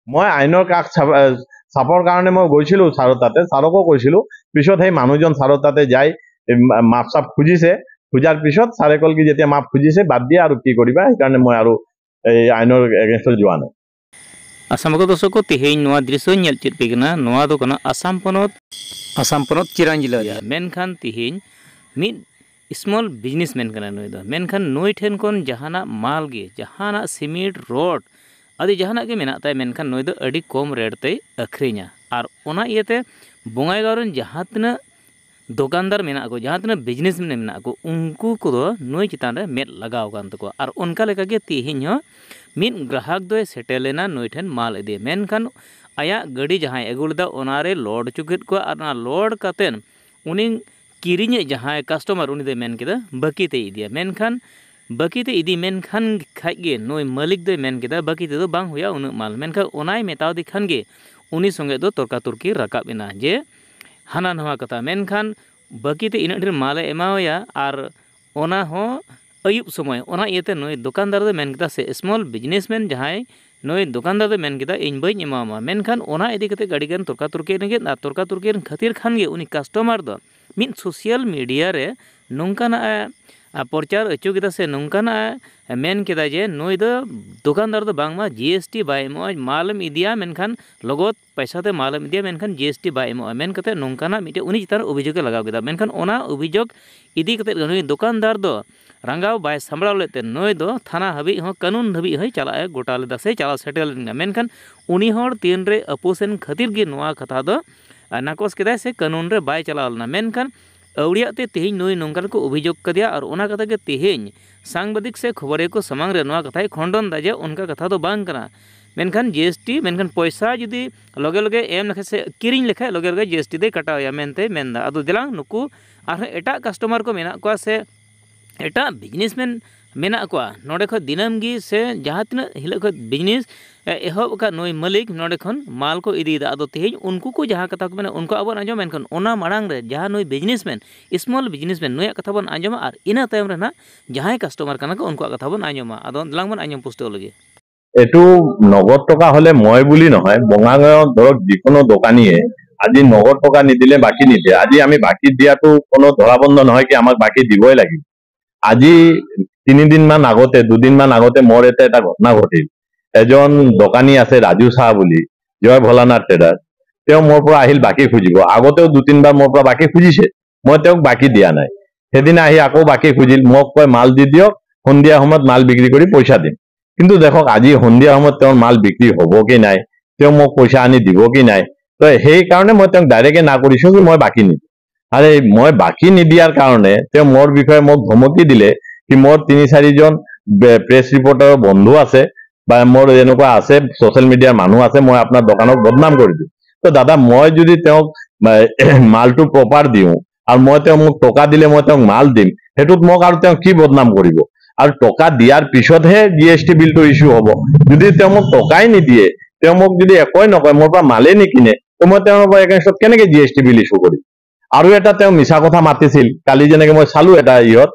মই আইনৰ কাষ চাপৰ কাৰণে মই গৈছিলোঁ ছাৰৰ তাতে, ছাৰকো কৈছিলোঁ। পিছত সেই মানুহজন ছাৰৰ তাতে যাই মাপ চাপ খুজিছে, খোজাৰ পিছত ছাৰে ক'ল কি যেতিয়া মাপ খুজিছে বাদ দিয়া আৰু কি কৰিবা, সেইকাৰণে মই আৰু এই আইনৰ এগেইনষ্টত যোৱা নাই। आसाम को दर्शक को तेहेन नोआ दृश्य नेल चेद पेगना नोआ दो कना आसाम पनोत चिरां जिला मेनखान तेहेन मिद स्मॉल बिजनेसमैन कना नोय दो मेनखान नोय ठेन कोन जहाना माल गे जहाना सीमेंट रोड आदि जहाना गे मेना ताय मेनखान नोय दो अडी कम रेट ते अखरिया और ओना इयते बोंगाईगांव रेन जहां तना दुकानदार मेना को जहां तना बिजनेसमैन मेना को उनको को दो नोय चितान रे मेद लगाव कान तको और उनका लेका गे तेहेन हो मिद ग्राहक दो सेटल लेना नोय ठेन माल इदि मेनखान आया गाड़ी जहां अगु लेदा ओनारे लोड चुकेत को और ना लोड कातेन उनी किरिnye जहां कस्टमर उनी दे मेन केदा बाकी ते इदिया मेनखान बाकी ते इदी मेनखान खागे नोय मालिक दे मेन केदा बाकी ते दो बांग होया उन माल मेनखान ओनाय मेताव दिखान गे उनी संगे दो तर्का तुर्की राकाब एना जे हाना नवा कथा मेनखान बाकी ते इना ढेर माले एमावया और ओना हो अयुब समय ओना इयते नोय दुकानदार दे मेन केदा से स्मॉल बिजनेसमैन जहां नोय दुकानदार दे मेन केदा इन बई एमामा मेनखान ओना इदी कते गाड़ी गान तर्का तुर्की नेगे ना तर्का तुर्की खातिर खान गे उनी कस्टमर दो मिद सोशल मीडिया रे नोंकाना प्रचार अचो केदा से नोंकाना मेन केदा जे नोय दो दुकानदार दो बांगमा जीएसटी बाय एमो मालम इदिया मेनखान लगत पैसा ते मालम इदिया मेनखान जीएसटी बाय एमो मेन कते नोंकाना मिटे उनी चितान अभियोग लगाव केदा मेनखान ओना अभियोग इदी कते नोय दुकानदार दो रंगाव बाय सांभळाव लेते नोय दो थाना हबी हो कानून हबी हई चला गोटा लेदा से चला सेटल मेनखान उनी होड़ तीन रे अपोसेन खातिर गे नोआ कथा दो नाकोस केदा से कानून रे बाय चलावलना मेनखान अवड़ियाते तेहेन नोय नोंकान को अभियोग कदिया और ओना कथा के तेहेन सांबादिक से खबरे को समांग रे नोआ कथाय खंडन दाजे उनका कथा दो बांग कना मेनखान जीएसटी मेनखान पैसा जुदी लगे लगे एम लेखे से किरिंग लेखे लगे लगे जीएसटी दे कटावया मेनते मेनदा अदो देलांग नुकु आर एटा कस्टमर को मेना को से एटा बिजनेसमैन मेना को नोडे ख दिनम गी से जहां तना हिलो ख बिजनेस एहब का नोय मालिक नोडे खन माल को इदीदा अदो तेहेन उनको को जहां कथा को मेना उनको अबन आंजम मेनखान ओना माड़ांग रे जहां नोय बिजनेसमैन स्मॉल बिजनेसमैन नोय कथा बन आंजमा और इना तायम रे ना जहां कस्टमर कना को उनको कथा बन आंजमा अदो दलांग बन आंजम पुष्टो लगे एटू नगद टका हले মই বুলি নহয় বঙাইগাঁৱত ধৰক যিকোনো দোকানীয়ে আজি নগদ টকা নিদিলে বাকি নিদিয়ে আজি আমি বাকি দিয়াটো কোনো ধৰাবন্ধ নহয় কি আমাক বাকি দিবই লাগিব আজি 3 দিনমান আগতে 2 দিনমান আগতে মোৰ এটা ঘটনা ঘটিল এজন দোকানী আছে ৰাজু শাহ বুলি জয় ভোলানাথ ট্ৰেডাৰ তেওঁ মোৰ পৰা আহিল বাকি খুজিব আগতেও 2-3 বাৰ মোৰ পৰা বাকি খুজিছে মই তেওঁক বাকি দিয়া নাই সেদিন আহি আকৌ বাকি খুজিল মোক কয় মাল দি দিয়ক সন্ধিয়া সময়ত মাল বিক্ৰী কৰি পইচা দিম কিন্তু দেখক আজি সন্ধিয়া সময়ত তেওঁৰ মাল বিক্ৰী হ'ব কি নাই তেওঁ মোক পইচা আনি দিব কি নাই তো সেই কাৰণে মই তেওঁক ডাইৰেক্ট না কৰিছো কি মই বাকি নিদিম আৰে মই বাকি নিদিয়াৰ কাৰণে তেওঁ মোৰ বিষয়ে মোক ধমকি দিলে কি মোৰ 3-4 জন প্ৰেছ ৰিপৰ্টাৰৰ বন্ধু আছে বা মোৰ এনেকুৱা আছে সোশ্যাল মিডিয়াৰ মানুহ আছে মই আপোনাৰ দোকানক বদনাম কৰি দিম তো দাদা মই যদি তেওঁক মালটো প্ৰপাৰ দিও আৰু মই তেওঁ মোক টকা দিলে মই তেওঁক মাল দিম হেতুত মোক আৰু তেওঁ কি বদনাম কৰিব और टका दियार पिछतहे जीएसटी बिल तो इश्यू हम যদি তেওঁ মোক টকাই নিদিয়ে তেওঁ মোক যদি একোই নকয় মোৰ পৰা মালে নিকিনে তো মই তেওঁৰ এগেইনষ্টত কেনেকে जीएसटी बिल इश्यू কৰিম আৰু এটা তেওঁ মিছা কথা মাতিছিল কালি যেনেকে মই চালু এটা ইয়ত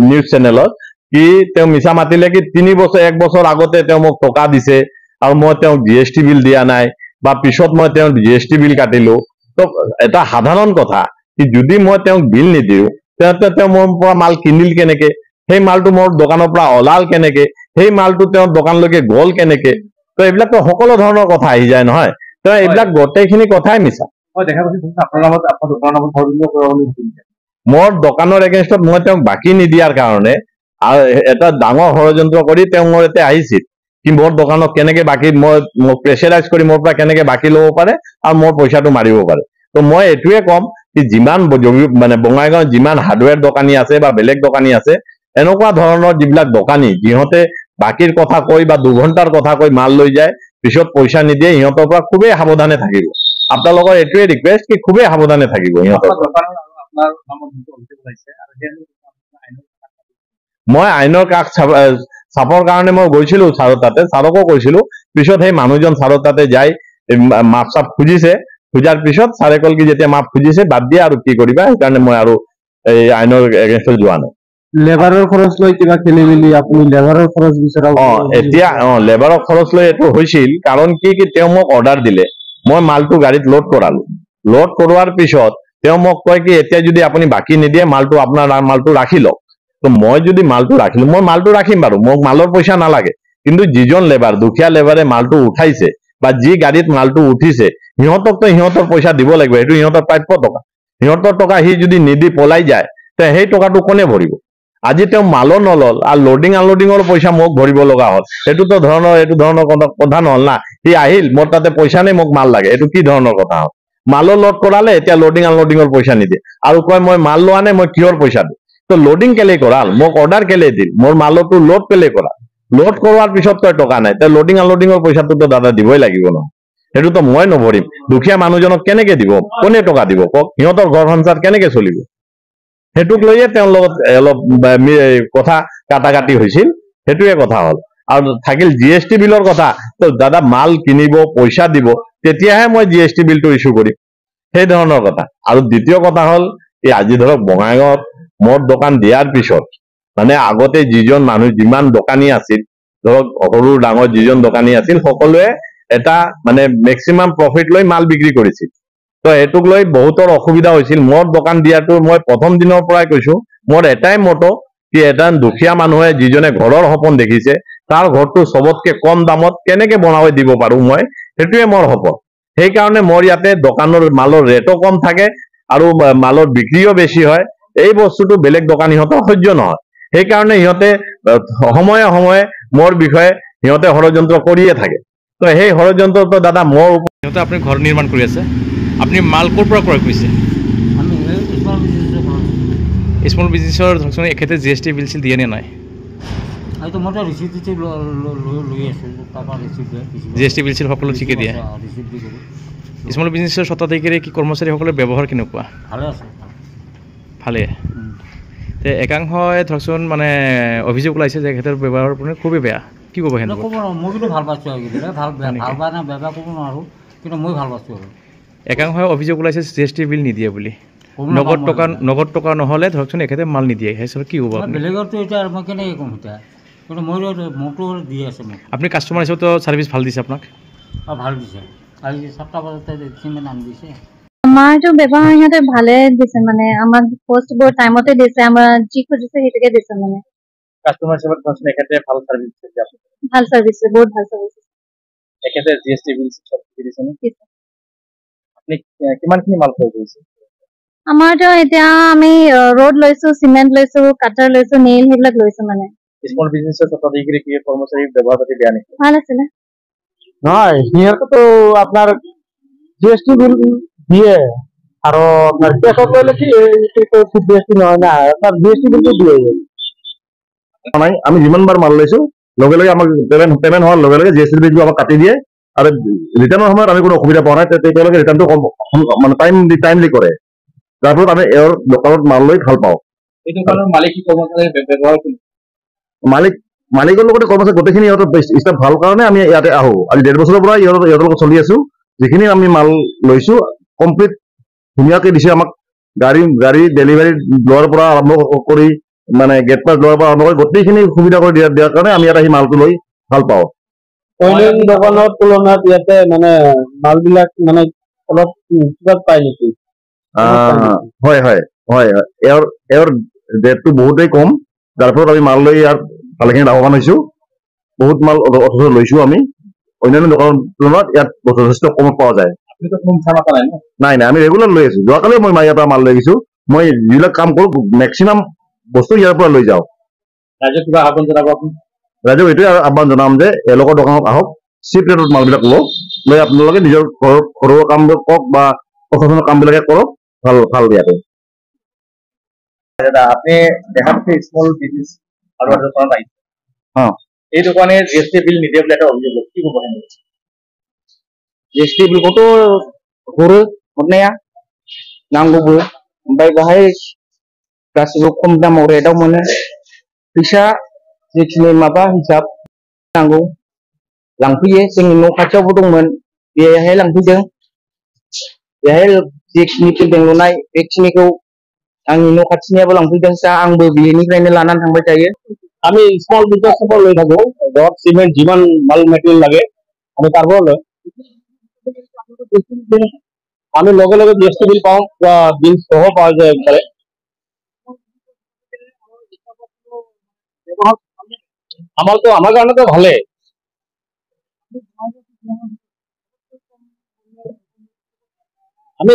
নিউজ চেনেলত কি তেওঁ মিছা মাতিলে কি 3 বছৰ 1 বছৰ আগতে তেওঁ মোক টকা দিছে আৰু মই তেওঁ जीएसटी बिल দিয়া নাই বা পিছত মই তেওঁ जीएसटी बिल কাটিলো তো এটা সাধাৰণ কথা কি যদি মই তেওঁ বিল নিদিও তেতে তেওঁ মোৰ পৰা মাল কিনিল কেনেকে সেই মালটো মোৰ দোকানৰ পৰা ওলাল কেনেকে সেই মালটো তেওঁৰ দোকানলৈকে গল কেনেকে তো এইবিলাক তো সকলো ধৰণৰ কথা আহি যায় নহয় তো এইবিলাক গোটেইখিনি কথাই মিছা মই দেখা পাইছো আপোনাৰ নামত আপোনাৰ দোকানৰ নামত ধৰিলো মোৰ দোকানৰ এগেইনষ্টত মই তেওঁক বাকি নিদিয়াৰ কাৰণে এটা ডাঙৰ ষড়যন্ত্ৰ কৰি তেওঁ মোৰ এতে আহিছিল কি মোৰ দোকানত কেনেকে বাকি মই প্ৰেছাৰাইজ কৰি মোৰ পৰা কেনেকে বাকি ল'ব পাৰে আৰু মোৰ পইচাটো মাৰিব পাৰে তো মই এটুৱে কম কি যিমান মানে বঙাইগাঁও যিমান হাৰ্ডৱেৰ দোকানী আছে বা বেলেগ দোকানী আছে এনেকুৱা ধৰণৰ যিবিলাক দোকানী যিহতে বাকিৰ কথা কৈ বা 2 ঘণ্টাৰ কথা কৈ মাল লৈ যায় পিছত পইচা নিদিয়ে ইহঁতৰ পৰা খুবেই সাৱধানে থাকিব আপোনালোকৰ এটুৱে ৰিকুৱেষ্ট কি খুবেই সাৱধানে থাকিব ইহঁতৰ মই আইনৰ কাষ চাপৰ কাৰণে মই গৈছিলোঁ ছাৰৰ তাতে ছাৰকো কৈছিলোঁ পিছত সেই মানুহজন ছাৰৰ তাতে যাই মাপ চাপ খুজিছে খোজাৰ পিছত ছাৰে ক'ল কি যেতিয়া মাপ খুজিছে বাদ দিয়া আৰু কি কৰিবা সেইকাৰণে মই আৰু এই আইনৰ এগেইনষ্টত যোৱা নাই লেবাৰৰ খৰচ লৈ কিবা খেলি মেলি আপুনি লেবাৰৰ খৰচ বিচৰা এতিয়া লেবাৰৰ খৰচ লৈ এইটো হৈছিল কাৰণ কি তেওঁ মোক অৰ্ডাৰ দিলে মই মালটো গাড়ীত লোড কৰালো লোড কৰোৱাৰ পিছত তেওঁ মোক কয় কি এতিয়া যদি আপুনি বাকী নিদিয়ে মালটো আপোনাৰ মালটো ৰাখি লওক তো মই যদি মালটো ৰাখিলো মই মালটো ৰাখিম বাৰু মোক মালৰ পইচা নালাগে কিন্তু যিজন লেবাৰ দুখীয়া লেবাৰে মালটো উঠাইছে বা যি গাড়ীত মালটো উঠিছে সিহঁতকতো সিহঁতৰ পইচা দিব লাগিব এইটো সিহঁতৰ প্ৰাপ্য টকা সিহঁতৰ টকা সি যদি নিদি পলাই যায় তে সেই টকাটো কোনে ভৰিব আজি তেওঁ মালো নলল আৰু লোডিং আনলোডিঙৰ পইচা মোক ভৰিব লগা হ'ল এইটো ধৰণৰ কথা নহল না সি আহিল মোৰ তাতে পইচা নেই মোক মাল লাগে এইটো কি ধৰণৰ কথা হ'ল মালো লোড কৰালে এতিয়া লোডিং আনলোডিঙৰ পইচা নিদিয়ে আৰু কয় মই মাল লোৱা নাই মই কিহৰ পইচা দিম তো লোডিং কেলে কৰাল মোক অৰ্ডাৰ কেলে দিল মোৰ মালতো লোড কেলে কৰা লোড কৰোৱাৰ পিছত তই টকা নাই তই লোডিং আনলোডিঙৰ পইচাটোতো দাদা দিবই লাগিব ন সেইটোতো মই নভৰিম দুখীয়া মানুহজনক কেনেকে দিব কোনে টকা দিব কওক সিহঁতৰ ঘৰ সংসাৰ কেনেকে চলিব সেইটোক লৈয়ে তেওঁৰ লগত অলপ কথা কাটাকাটি হৈছিল সেইটোৱে কথা হ'ল আৰু থাকিল GST বিলৰ কথা তো দাদা মাল কিনিব পইচা দিব তেতিয়াহে মই GST বিলটো ইস্যু কৰিম সেই ধৰণৰ কথা আৰু দ্বিতীয় কথা হ'ল এই আজি ধৰক বঙাইগাঁৱত মদ দোকান দিয়াৰ পিছত মানে আগতে যিজন মানুহ যিমান দোকানী আছিল ধৰক সৰু ডাঙৰ যিজন দোকানী আছিল সকলোৱে এটা মানে মেক্সিমাম প্ৰফিট লৈ মাল বিক্ৰী কৰিছিল তো এইটোক লৈ বহুতৰ অসুবিধা হৈছিল মোৰ দোকান দিয়াটো মই প্ৰথম দিনৰ পৰাই কৈছো মোৰ এটাই মটো কি এটা দুখীয়া মানুহে যিজনে ঘৰৰ সপোন দেখিছে তাৰ ঘৰটো চবতকে কম দামত কেনেকে বনাই দিব পাৰো মই সেইটোৱে মোৰ সপোন সেইকাৰণে মোৰ ইয়াতে দোকানৰ মালৰ ৰেটো কম থাকে আৰু মালৰ বিক্ৰীও বেছি হয় এই বস্তুটো বেলেগ দোকানীহঁতৰ সহ্য নহয় সেইকাৰণে সিহঁতে সময়ে সময়ে মোৰ বিষয়ে সিহঁতে ষড়যন্ত্ৰ কৰিয়ে থাকে তো সেই ষড়যন্ত্ৰটো দাদা মোৰ সিহঁতে আপুনি ঘৰ নিৰ্মাণ কৰি আছে আপুনি মাল ক'ৰ পৰা ক্ৰয় কৰিছে আমি স্মল বিজনেছৰ ধৰকচোন এখেতে GST বিল চিল দিয়ে নে নাই এইটো মই ৰিচিপ্ট লৈ আছোঁ তাৰপৰা ৰিচিপ্ট GST বিল চিল সকলো ঠিকে দিয়ে ৰিচিপ্ট দি কৰোঁ স্মল বিজনেছৰ স্বত্বাধিকাৰী কি কৰ্মচাৰীসকলৰ ব্যৱহাৰ কেনেকুৱা ভালে আছে ভালে তে একাংশই ধৰকচোন মানে অভিযোগ ওলাইছে যে এখেতৰ ব্যৱহাৰৰ মানে খুবেই বেয়া কি ক'ব সেনেকুৱা ক'ব নোৱাৰোঁ মই কিন্তু ভাল পাইছোঁ আৰু ভাল বেয়া ভাল বেয়া নাই বেয়া ক'ব নোৱাৰোঁ কিন্তু মই ভাল পাইছোঁ আৰু একাংশই অভিযোগ ওলাইছে GST বিল নিদিয়ে বুলি নগদ টকা নহ'লে ধৰকচোন এখেতে মাল নিদিয়ে সেই কি হ'ব বেলেগৰতো এতিয়া মই কেনেকৈ ক'ম এতিয়া কিন্তু মই মোৰতো দি আছে মোক আপুনি কাষ্টমাৰ হিচাপেতো ছাৰ্ভিচ ভাল দিছে আপোনাক ভাল দিছে আজি 7টা বজাতে চিমেণ্ট আনি দিছে আমাৰতো ব্যৱহাৰ সিহঁতে ভালে দিছে মানে আমাক পোষ্টবোৰ টাইমতে দিছে আমাৰ যি খুজিছে সেইটোকে দিছে মানে কাষ্টমাৰ হিচাপত ধৰকচোন এখেতে ভাল ছাৰ্ভিচ দিছে ভাল চাৰ্ভিচ বহুত ভাল চাৰ্ভিচ এখেতে GST বিল চব দিছে নে আপুনি কিমানখিনি মাল ক্ৰয় কৰিছে আমাৰতো এতিয়া আমি ৰড লৈছো চিমেণ্ট লৈছো কাটাৰ লৈছো নেইল সেইবিলাক লৈছো মানে স্মল বিজনেছৰ স্বত্বাধিকাৰী কি কৰ্মচাৰীৰ ব্যৱহাৰ পাতি বেয়া নেকি ভাল আছিলে নহয় সিহঁতেতো আপোনাৰ GST বিল দিয়ে আৰু আপোনাৰ কেছত কৰিলে কি GST নহয় না তাৰ GST বিলটো দিয়ে আমি যিমানবাৰ মাল লৈছো লগে লগে আমাক পেমেণ্ট হোৱাৰ লগে লগে GST বিলটো আমাক কাটি দিয়ে আৰু ৰিটাৰ্ণৰ সময়ত আমি কোনো অসুবিধা পোৱা নাই তেওঁলোকে ৰিটাৰ্ণটো মানে টাইমলি কৰে যাৰ ফলত আমি এওঁৰ দোকানত মাল লৈ ভাল পাওঁ এই দোকানৰ মালিক কি কৰ্মচাৰীৰ ব্যৱহাৰ মালিকৰ লগতে কৰ্মচাৰী গোটেইখিনি ইহঁতৰ ষ্টাফ ভাল কাৰণে আমি ইয়াতে আহো আজি 1.5 বছৰৰ পৰা ইহঁতৰ লগত চলি আছো যিখিনি আমি মাল লৈছো কমপ্লিট ধুনীয়াকে দিছে আমাক গাড়ী ডেলিভাৰী লোৱাৰ পৰা আৰম্ভ কৰি মানে গেট পাছ লোৱাৰ পৰা আৰম্ভ কৰি গোটেইখিনি সুবিধা কৰি দিয়াৰ কাৰণে আমি ইয়াত আহি মালটো লৈ ভাল পাওঁ অইন দোকানৰ তুলনাত ইয়াতে মানে মালবিলাক মানে অলপ কিবা পায় নেকি হয় এওঁৰ ৰেটটো বহুতেই কম যাৰ ফলত আমি মাল লৈ ইয়াত ভালেখিনি লাভৱান হৈছো বহুত মাল অথচ লৈছো আমি অন্যান্য দোকানৰ তুলনাত ইয়াত যথেষ্ট কমত পোৱা যায় নাই আমি ৰেগুলাৰ লৈ আছো যোৱাকালিও মই ইয়াৰ পৰা মাল লৈ গৈছো মই যিবিলাক কাম কৰো মেক্সিমাম বস্তু ইয়াৰ পৰা লৈ যাওঁ ৰাইজক কিবা আহ্বান জনাব আপুনি ৰাইজক এইটোৱে আহ্বান জনাম যে এওঁলোকৰ দোকানত আহক চিপ ৰেটত মালবিলাক লৈ আপোনালোকে নিজৰ ঘৰুৱা কামবিলাক কৰক বা প্ৰশাসনৰ কামবিলাকে কৰক ভাল ইয়াতে আপনি দেখা পাচ্ছে স্মল বিজনেস আৰু এটা দোকানত আহিছে এই দোকানে GST বিল নিদিয়ে বলে একটা অভিযোগ কি ক'ব GST बिलखौथ' हरो हरनाया नांगौबो ओमफ्राय बाहाय गासिबो खम दामाव रेटआव मोनो फैसा जेखिनि माबा हिसाब नांगौ लांफैयो जोंनि न' खाथियावबो दंमोन बेहाय लांफैदों बेहाय जेखिनि बिल्डिं लुनाय बेखिनिखौ आंनि न' खाथिनियाबो लांफैदों दा आंबो बेनिफ्रायनो लानानै थांबाय थायो আমি স্মল বিজনেছৰ পৰা লৈ থাকো ৰড চিমেণ্ট যিমান মাল মেটেৰিয়েল লাগে আমি তাৰ পৰা লওঁ আমি লগে লগে জিএসটি বিল পাওঁ বা বিল সহ পাওয়া যায় একবারে আমার কারণে তো ভালে আমি